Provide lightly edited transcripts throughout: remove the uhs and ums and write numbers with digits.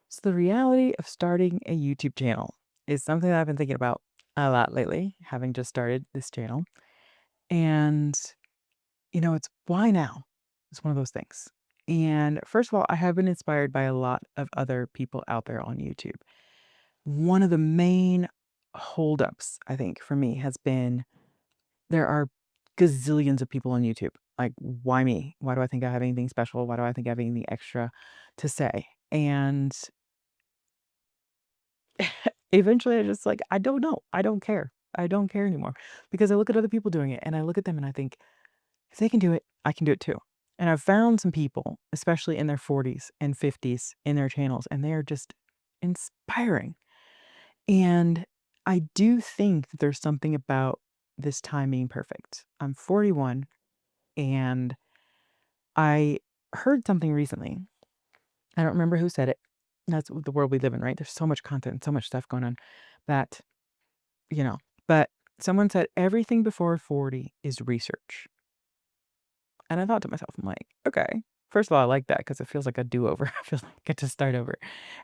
So the reality of starting a YouTube channel is something that I've been thinking about a lot lately, having just started this channel. And, it's why now? It's one of those things. And first of all, I have been inspired by a lot of other people out there on YouTube. One of the main holdups, I think, for me has been there are gazillions of people on YouTube. Like, why me? Why do I think I have anything special? Why do I think I have anything extra to say? And eventually, I just like, I don't know. I don't care. I don't care anymore because I look at other people doing it and I look at them and I think, if they can do it, I can do it too. And I've found some people, especially in their 40s and 50s, in their channels, and they are just inspiring. And I do think that there's something about this time being perfect. I'm 41 and I heard something recently. I don't remember who said it. That's the world we live in, right? There's so much content and so much stuff going on that you know, but someone said everything before 40 is research. And I thought to myself, I'm like, okay. First of all, I like that because it feels like a do-over. I feel like I get to start over.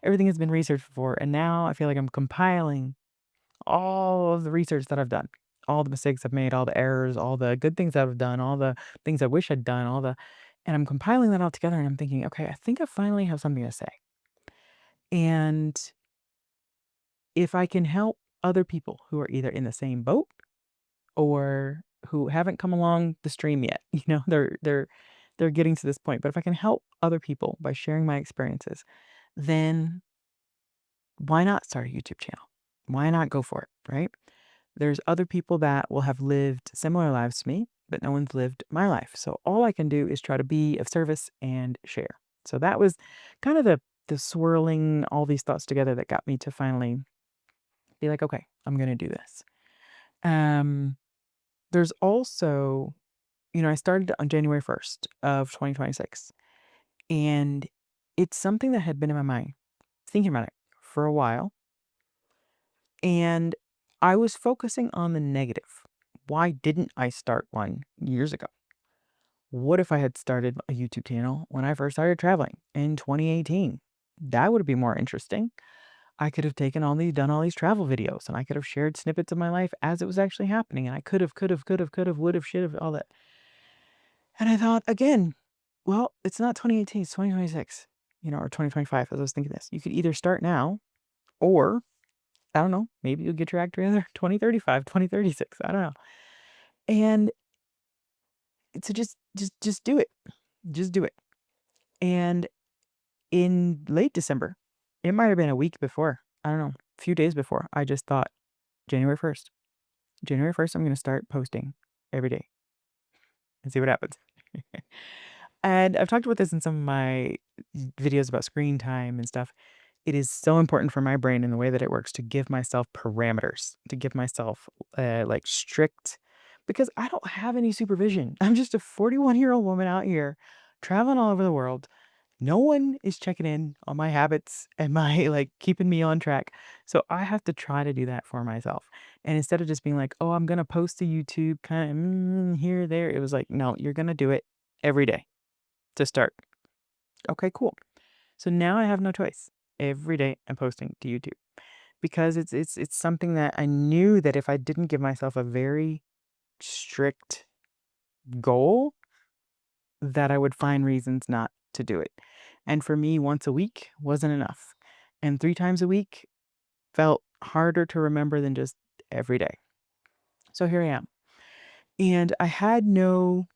Everything has been researched before, and now I feel like I'm compiling all of the research that I've done, all the mistakes I've made, all the errors, all the good things that I've done, all the things I wish I'd done, and I'm compiling that all together and I'm thinking, okay, I think I finally have something to say. And if I can help other people who are either in the same boat or who haven't come along the stream yet. They're getting to this point. But if I can help other people by sharing my experiences, then why not start a YouTube channel? Why not go for it, right? There's other people that will have lived similar lives to me, but no one's lived my life. So all I can do is try to be of service and share. So that was kind of the swirling all these thoughts together that got me to finally be like, okay, I'm gonna do this. Um, there's also I started on January 1st of 2026, and it's something that had been in my mind, thinking about it for a while, and I was focusing on the negative. Why didn't I start one years ago? What if I had started a YouTube channel when I first started traveling in 2018? That would be more interesting. I could have done all these travel videos, and I could have shared snippets of my life as it was actually happening, and I could have, would have, should have, all that. And I thought, again, well, it's not 2018, it's 2026, or 2025 as I was thinking this. You could either start now or, I don't know, maybe you'll get your act together 2035, 2036, I don't know. And so just do it. Just do it. And in late December, it might have been a week before, I don't know, a few days before, I just thought January 1st. January 1st, I'm going to start posting every day and see what happens. And I've talked about this in some of my videos about screen time and stuff. It is so important for my brain and the way that it works to give myself parameters, to give myself like strict, because I don't have any supervision. I'm just a 41-year-old woman out here traveling all over the world. No one is checking in on my habits and my like keeping me on track. So I have to try to do that for myself. And instead of just being like, oh, I'm going to post to YouTube kind of here, there, it was like, no, you're going to do it every day to start. Okay, cool. So now I have no choice. Every day I'm posting to YouTube because it's something that I knew that if I didn't give myself a very strict goal, that I would find reasons not to do it. And for me, once a week wasn't enough. And 3 times a week felt harder to remember than just every day. So here I am. And I had no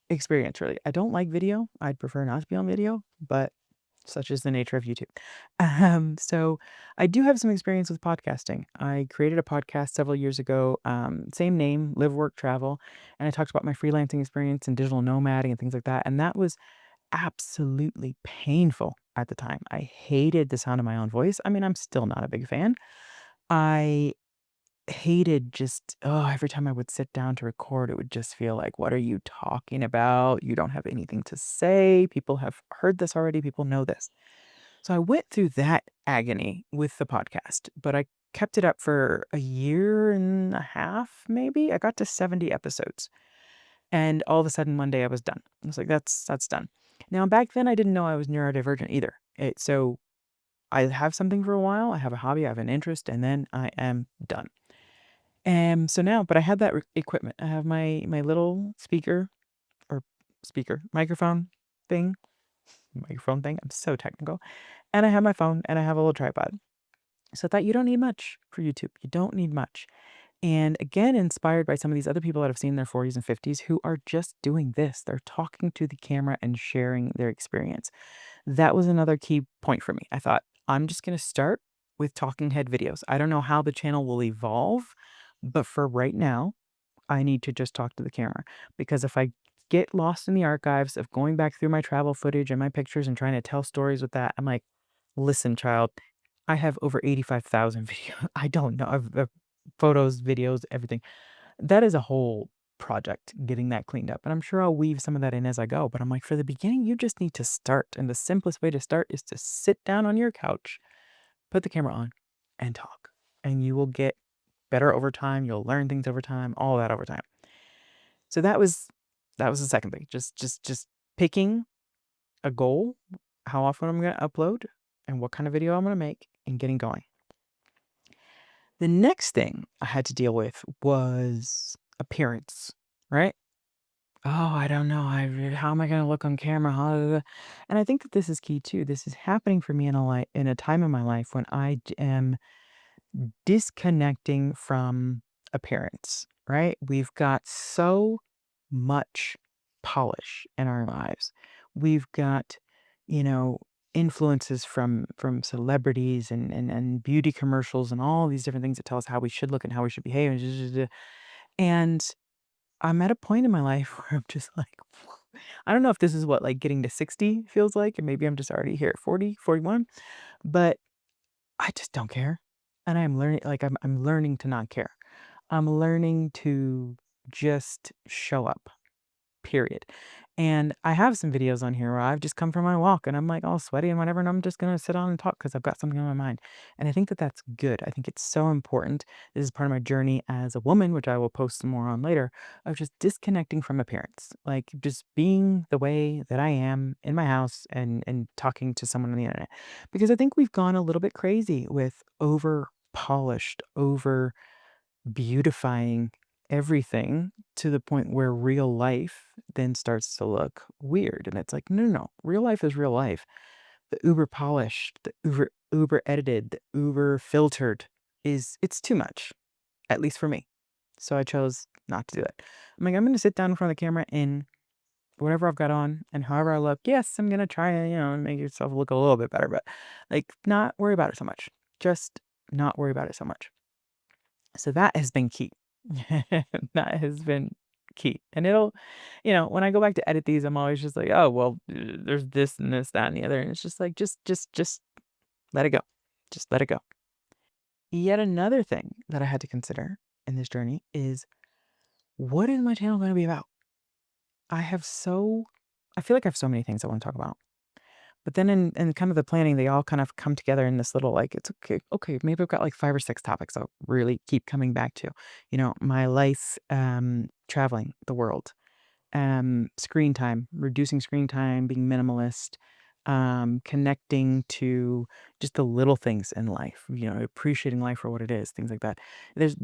experience really. I don't like video. I'd prefer not to be on video, but such is the nature of YouTube. So I do have some experience with podcasting. I created a podcast several years ago, same name, Live, Work, Travel, and I talked about my freelancing experience and digital nomading and things like that. And that was absolutely painful at the time. I hated the sound of my own voice. I mean, I'm still not a big fan. I hated just every time I would sit down to record, it would just feel like, what are you talking about? You don't have anything to say. People have heard this already. People know this. So I went through that agony with the podcast, but I kept it up for a year and a half, maybe. I got to 70 episodes. And all of a sudden one day I was done. I was like, that's done. Now back then I didn't know I was neurodivergent either. So I have something for a while, I have a hobby, I have an interest, and then I am done. So now, but I had that equipment. I have my little or microphone thing, thing. I'm so technical. And I have my phone and I have a little tripod. So I thought you don't need much for YouTube. You don't need much. And again, inspired by some of these other people that I've seen in their 40s and 50s who are just doing this. They're talking to the camera and sharing their experience. That was another key point for me. I thought, I'm just going to start with talking head videos. I don't know how the channel will evolve, but for right now, I need to just talk to the camera because if I get lost in the archives of going back through my travel footage and my pictures and trying to tell stories with that, I'm like, listen, child, I have over 85,000 videos. I don't know. Photos, videos, everything. That is a whole project getting that cleaned up. And I'm sure I'll weave some of that in as I go. But I'm like, for the beginning, you just need to start. And the simplest way to start is to sit down on your couch, put the camera on, and talk. And you will get better over time. You'll learn things over time, all that over time. So that was the second thing. Just picking a goal, how often I'm gonna upload, and what kind of video I'm gonna make, and getting going. The next thing I had to deal with was appearance, right? Oh, I don't know. How am I gonna look on camera? And I think that this is key too. This is happening for me in a time in my life when am disconnecting from appearance, right? We've got so much polish in our lives. We've got, you know, influences from celebrities and beauty commercials and all these different things that tell us how we should look and how we should behave. And I'm at a point in my life where I'm just like, I don't know if this is what like getting to 60 feels like, and maybe I'm just already here at 40, 41, but I just don't care. And I'm learning like I'm learning to not care. I'm learning to just show up. Period. And I have some videos on here where I've just come from my walk and I'm like all sweaty and whatever, and I'm just gonna sit down and talk because I've got something on my mind. And I think that that's good. I think it's so important. This is part of my journey as a woman, which I will post some more on later, of just disconnecting from appearance, like just being the way that I am in my house and talking to someone on the internet. Because I think we've gone a little bit crazy with over polished, over beautifying everything to the point where real life then starts to look weird. And it's like, no, no, no. Real life is real life. The uber polished, the uber edited, the uber filtered it's too much, at least for me. So I chose not to do it. I'm like, I'm gonna sit down in front of the camera in whatever I've got on and however I look. Yes, I'm gonna try and, make yourself look a little bit better, but like not worry about it so much. Just not worry about it so much. So that has been key. That has been key. And it'll, when I go back to edit these, I'm always just like, oh, well, there's this and this, that, and the other. And it's just like, just let it go. Just let it go. Yet another thing that I had to consider in this journey is what is my channel going to be about? I have so, I feel like I have so many things I want to talk about. But then in kind of the planning, they all kind of come together in this little like, it's okay, maybe I've got like 5 or 6 topics I'll really keep coming back to. My life, traveling the world, screen time, reducing screen time, being minimalist, connecting to just the little things in life, appreciating life for what it is, things like that. There's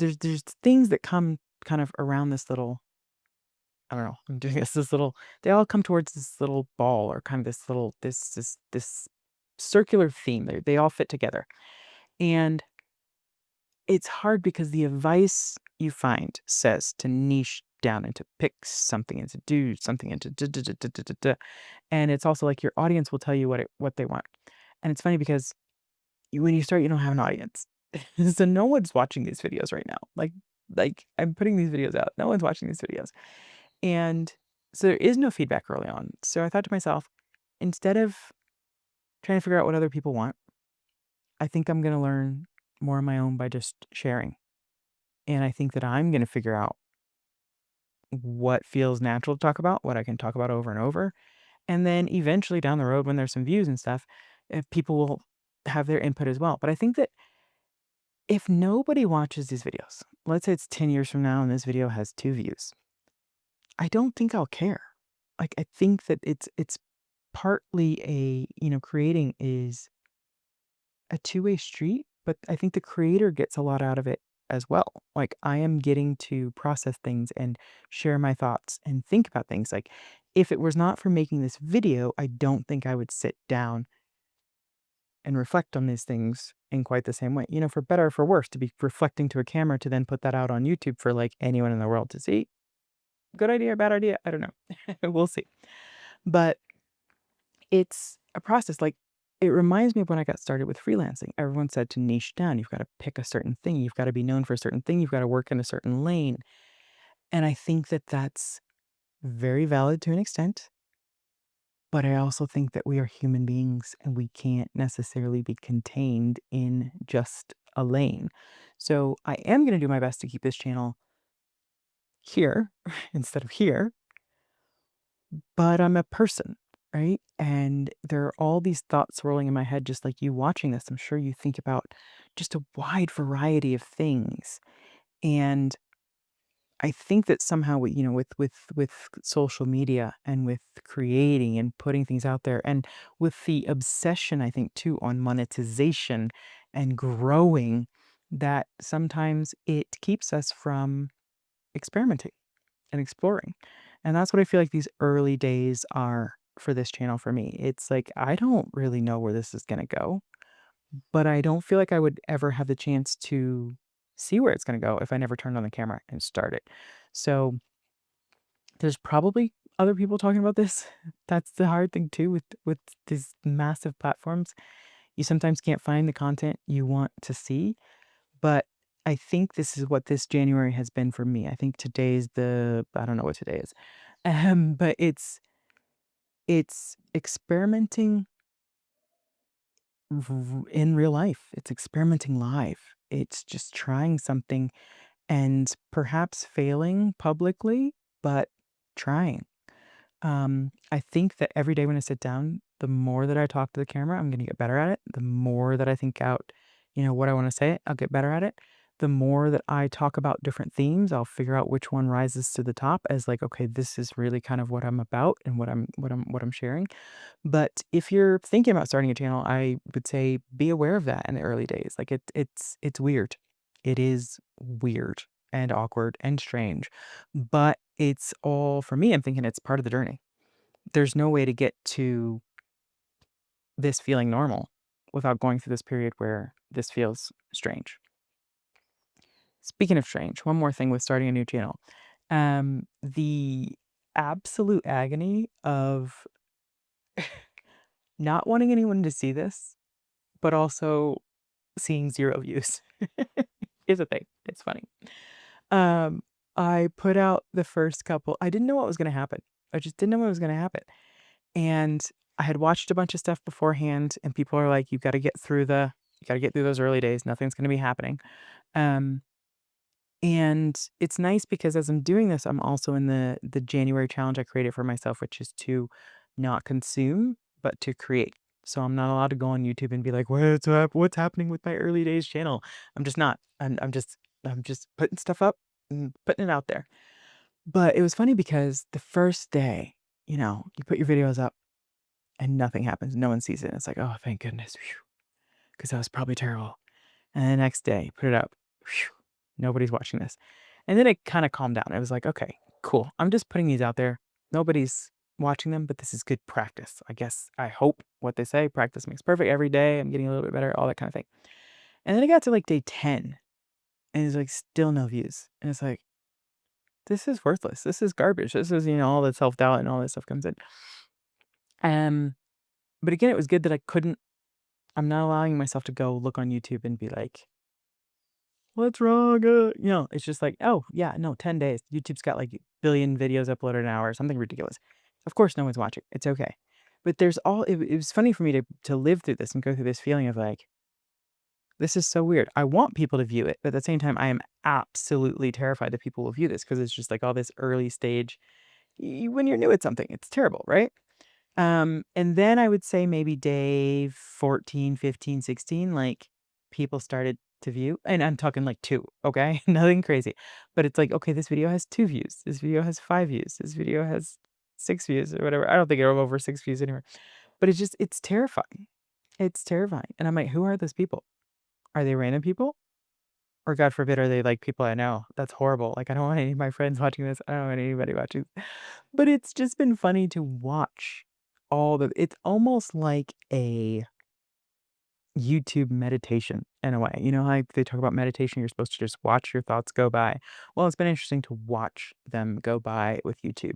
things that come kind of around this little I don't know. I'm doing this little. They all come towards this little ball or kind of this little this circular theme. They all fit together, and it's hard because the advice you find says to niche down and to pick something and to do something and to and it's also like your audience will tell you what they want, and it's funny because when you start, you don't have an audience, so no one's watching these videos right now. Like I'm putting these videos out, no one's watching these videos. And so there is no feedback early on. So I thought to myself, instead of trying to figure out what other people want, I think I'm going to learn more on my own by just sharing. And I think that I'm going to figure out what feels natural to talk about, what I can talk about over and over. And then eventually down the road, when there's some views and stuff, if people will have their input as well. But I think that if nobody watches these videos, let's say it's 10 years from now and this video has 2 views, I don't think I'll care. Like I think that it's partly creating is a two-way street, but I think the creator gets a lot out of it as well. Like, I am getting to process things and share my thoughts and think about things. Like, if it was not for making this video, I don't think I would sit down and reflect on these things in quite the same way. For better or for worse, to be reflecting to a camera to then put that out on YouTube for like anyone in the world to see. Good idea, bad idea? I don't know. We'll see. But it's a process. Like, it reminds me of when I got started with freelancing. Everyone said to niche down. You've got to pick a certain thing. You've got to be known for a certain thing. You've got to work in a certain lane. And I think that that's very valid to an extent. But I also think that we are human beings and we can't necessarily be contained in just a lane. So I am going to do my best to keep this channel here instead of here, but I'm a person, right? And there are all these thoughts swirling in my head, just like you watching this. I'm sure you think about just a wide variety of things. And I think that somehow with social media and with creating and putting things out there and with the obsession, I think too, on monetization and growing, that sometimes it keeps us from experimenting and exploring. And that's what I feel like these early days are for this channel for me. It's like I don't really know where this is gonna go, but I don't feel like I would ever have the chance to see where it's gonna go if I never turned on the camera and started. So there's probably other people talking about this. That's the hard thing too with these massive platforms. You sometimes can't find the content you want to see, but I think this is what this January has been for me. I think today's the I don't know what today is. But it's experimenting in real life. It's experimenting live. It's just trying something and perhaps failing publicly, but trying. I think that every day when I sit down, the more that I talk to the camera, I'm gonna get better at it. The more that I think out, what I want to say, I'll get better at it. The more that I talk about different themes, I'll figure out which one rises to the top as like, okay, this is really kind of what I'm about and what I'm sharing. But if you're thinking about starting a channel, I would say be aware of that in the early days. Like it's weird. It is weird and awkward and strange. But it's all for me, I'm thinking it's part of the journey. There's no way to get to this feeling normal without going through this period where this feels strange. Speaking of strange, one more thing with starting a new channel. The absolute agony of not wanting anyone to see this, but also seeing 0 views is a thing. It's funny. Um, I put out the first couple. I didn't know what was gonna happen. I just didn't know what was gonna happen. And I had watched a bunch of stuff beforehand, and people are like, you gotta get through those early days. Nothing's gonna be happening." Um, and it's nice because as I'm doing this, I'm also in the January challenge I created for myself, which is to not consume, but to create. So I'm not allowed to go on YouTube and be like, what's happening with my early days channel?" I'm just not. I'm just putting stuff up and putting it out there. But it was funny because the first day, you put your videos up and nothing happens. No one sees it. It's like, oh, thank goodness, because that was probably terrible. And the next day, put it up. Phew, nobody's watching this. And then it kind of calmed down. It was like, okay, cool. I'm just putting these out there. Nobody's watching them, but this is good practice. I guess I hope what they say, practice makes perfect every day. I'm getting a little bit better, all that kind of thing. And then it got to like day 10 and it's like still no views. And it's like, this is worthless. This is garbage. This is, all the self doubt and all this stuff comes in. Um, but again, it was good that I'm not allowing myself to go look on YouTube and be like, "What's wrong?" It's just like, "Oh, yeah, no, 10 days. YouTube's got like a billion videos uploaded an hour, something ridiculous." Of course, no one's watching. It's okay. But it was funny for me to live through this and go through this feeling of like, this is so weird. I want people to view it, but at the same time, I am absolutely terrified that people will view this because it's just like all this early stage. When you're new at something, it's terrible, right? And then I would say maybe day 14, 15, 16, like people started to view, and I'm talking like 2, okay? Nothing crazy. But it's like, okay, this video has 2 views. This video has 5 views. This video has 6 views or whatever. I don't think it'll have over 6 views anywhere. But it's terrifying. It's terrifying, and I'm like, "Who are those people? Are they random people? Or God forbid, are they, like, people I know?" That's horrible, like, I don't want any of my friends watching this, I don't want anybody watching. But it's just been funny to watch all the it's almost like a YouTube meditation in a way. You know how they talk about meditation, you're supposed to just watch your thoughts go by? Well, it's been interesting to watch them go by with YouTube.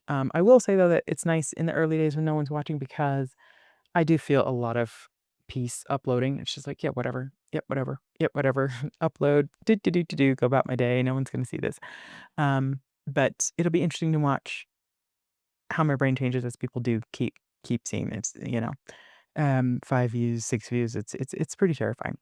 I will say, though, that it's nice in the early days when no one's watching because I do feel a lot of peace uploading. It's just like, "Yeah, whatever. Yep, whatever. Yep, whatever. Upload. Do. Go about my day. No one's gonna see this." But it'll be interesting to watch how my brain changes as people do keep seeing this, 5 views, 6 views. It's pretty terrifying.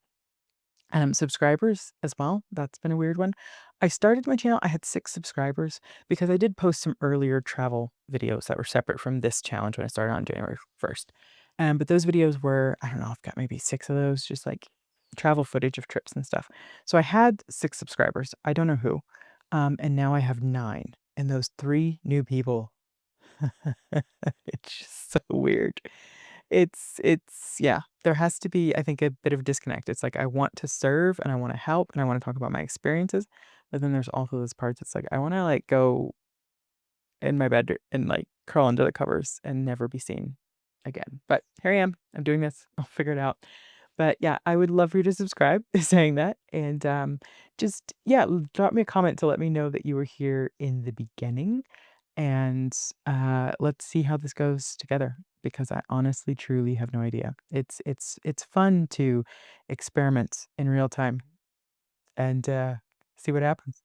Subscribers as well, that's been a weird one. I started my channel, I had 6 subscribers because I did post some earlier travel videos that were separate from this challenge when I started on January 1st. But those videos were I don't know, I've got maybe 6 of those, just, like, travel footage of trips and stuff. So I had 6 subscribers, I don't know who, and now I have 9, and those 3 new people it's just so weird. It's yeah, there has to be, I think, a bit of a disconnect. It's like I want to serve and I wanna help and I wanna talk about my experiences, but then there's also those parts it's like, I wanna, like, go in my bed and, like, crawl under the covers and never be seen again. But here I am. I'm doing this. I'll figure it out. But, yeah, I would love for you to subscribe, saying that, and, just yeah, drop me a comment to let me know that you were here in the beginning. And, let's see how this goes together because I honestly, truly have no idea. It's fun to experiment in real time and, see what happens.